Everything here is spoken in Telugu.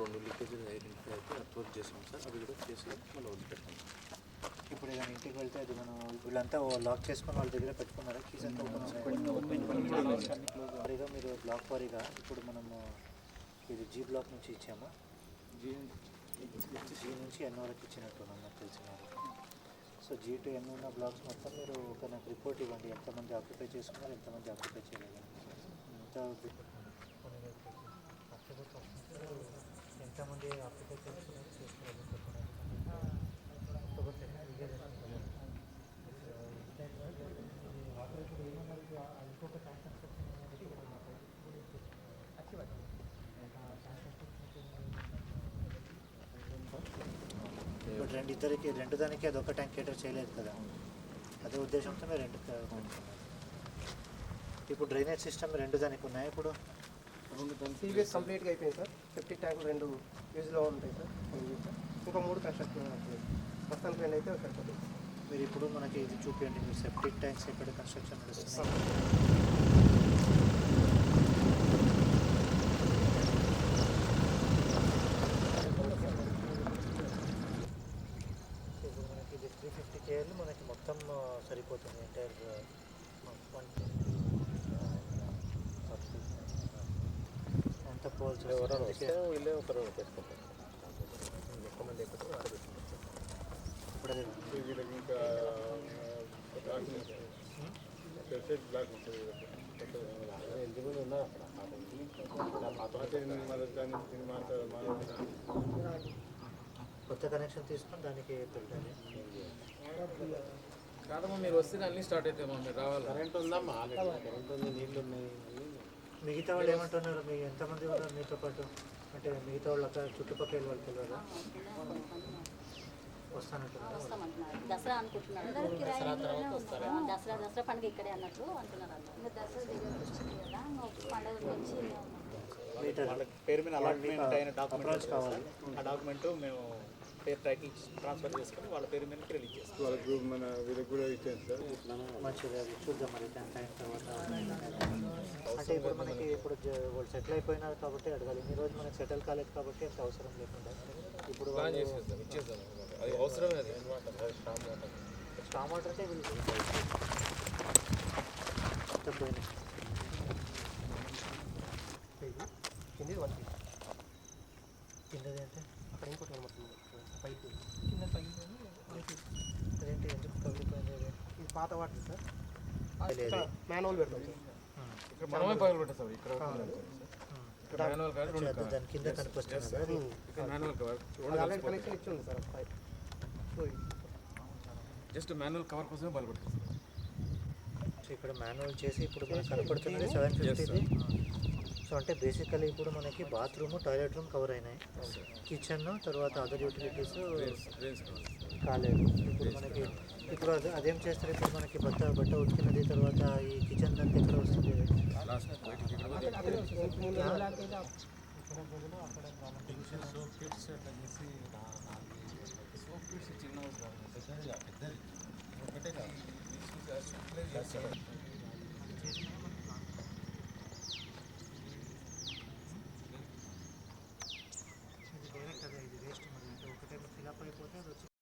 2 లీకేజెస్ ఐడెంటిఫై అయితే అప్రోచ్ చేసాం సార్. అవి కూడా చేసి మళ్ళీ వదిలిపెట్టాం. ఇప్పుడు ఏదైనా ఇంటికి వెళ్తే అది మనం వీళ్ళంతా లాక్ చేసుకొని వాళ్ళ దగ్గర పెట్టుకున్నారా? కీస్ అంతా వారీగా మీరు బ్లాక్ వారీగా ఇప్పుడు మనము ఇది జీ బ్లాక్ నుంచి ఇచ్చాము. జీ నుంచి ఎన్ వరకు ఇచ్చినట్టున్నాం నాకు తెలిసిన. సో జీ టు ఎన్ ఉన్న బ్లాక్స్ మొత్తం మీరు ఒక నాకు రిపోర్ట్ ఇవ్వండి. ఎంతమంది ఆక్యుపై చేసుకున్నారు, ఎంతమంది ఆక్యుపై చేయలేదు, ఎంతమంది ఆక్యుపై చేసుకున్నారు ఇప్పుడు రెండు దానికి అదొక ట్యాంక్ కేటర్ చేయలేదు కదా, అదే ఉద్దేశంతో మీరు రెండు. ఇప్పుడు డ్రైనేజ్ సిస్టమ్ రెండు దానికి ఉన్నాయి. ఇప్పుడు సీవీఎస్ కంప్లీట్గా అయిపోయింది సార్. సెప్టిక్ ట్యాంకులు 2 యూజ్లో ఉంటాయి సార్. ఇంకా 3 కన్స్ట్రక్షన్ ప్రస్తుతానికి 2 అయితే సరిపోతుంది. మీరు ఇప్పుడు మనకి ఇది చూపించండి, మీరు సెప్టిక్ ట్యాంక్స్ ఎక్కడ కన్స్ట్రక్షన్ నడుస్తుంది. ఇప్పుడు మనకి ఇది 350 KL మనకి మొత్తం సరిపోతుంది. ఎంటైర్ ఎంత పోల్స్ వీళ్ళే ఒకరు పెట్టుకుంటారు. ఎక్కువ మంది ఎక్కువ ఇప్పుడు అదే ఇంకా బ్లాక్ ఉంటుంది. ఎంతమంది ఉన్నారు కొత్త కనెక్షన్ తీసుకొని దానికి పెట్టాలి. కాదమ్మా, మీరు వస్తే అన్నీ స్టార్ట్ అవుతాయమ్మా. మీరు రావాలి. కరెంట్ ఉందమ్మా, కరెంట్ ఉంది, నీళ్ళు ఉన్నాయి. మిగతా వాళ్ళు ఏమంటున్నారు? మీ ఎంతమంది ఉన్నారు మీతో పాటు? అంటే మిగతా వాళ్ళు అక్కడ చుట్టుపక్కల వాళ్ళు తెలియదా? వస్తానంటున్నారు. దసరా అనుకుంటున్నారు. దసరా పండుగ ఇక్కడే అన్నట్టు అంటున్నారు. ఇంకా దసరా దగ్గర వచ్చింది కదా, పండుగ వచ్చి పేరు మీద అలాట్మెంట్ అయిన డాక్యుమెంట్ కావాలి. ఆ డాక్యుమెంట్ మేము పేరు టైటిల్ ట్రాన్స్ఫర్ చేసుకొని వాళ్ళ పేరు మీద రిలీజ్ చేస్తాం. వాళ్ళకు మన వీళ్ళకి కూడా ఇచ్చాను సార్. మంచిది, అది చూద్దాం మరి దాని టైం తర్వాత. అంటే ఇప్పుడు మనకి ఇప్పుడు వాళ్ళు సెటిల్ అయిపోయినారు కాబట్టి అడగాలి. ఈ రోజు మనకి సెటిల్ కాలేదు కాబట్టి అంత అవసరం లేకుండా ఇప్పుడు అది అవసరమే. అది స్టామ్ వాటర్ అంటే వీళ్ళు పోయినాయి. కింది 1 feet. కిందది అంటే అక్కడ ఇంకోటి మొత్తం పైపు కింద పగిలిపోయింది. అదేంటి ఎందుకు పగిలిపోయింది? ఇది పాత వాటర్ సార్. లేదు, మాన్యువల్ పెడతాం సార్. ఇక్కడ మనమే పగలు పెట్టేస్తాం. ఇక్కడ మాన్యువల్ కాదు, దాని కింద కనిపిస్తుంది. ఇక్కడ మాన్యువల్ కవర్ ఆల్రెడీ కనెక్షన్ ఇచ్చి ఉంది sir pipe. Just manual cover కోసమే పగలు పెట్టేస్తాం. సో ఇక్కడ మాన్యువల్ చేసి ఇప్పుడు మనకు కనపడుతున్నది 750. సో అంటే బేసికలీ ఇప్పుడు మనకి బాత్రూమ్, టాయిలెట్ రూమ్ కవర్ అయినాయి. కిచెన్ తర్వాత అదర్ యూటిలిటీస్ కాలేదు. ఇప్పుడు మనకి ఇప్పుడు అదేం చేస్తారు? ఇప్పుడు మనకి బట్ట ఉతికినది తర్వాత ఈ కిచెన్ దానికి ఎక్కడ వస్తుంది? చిన్న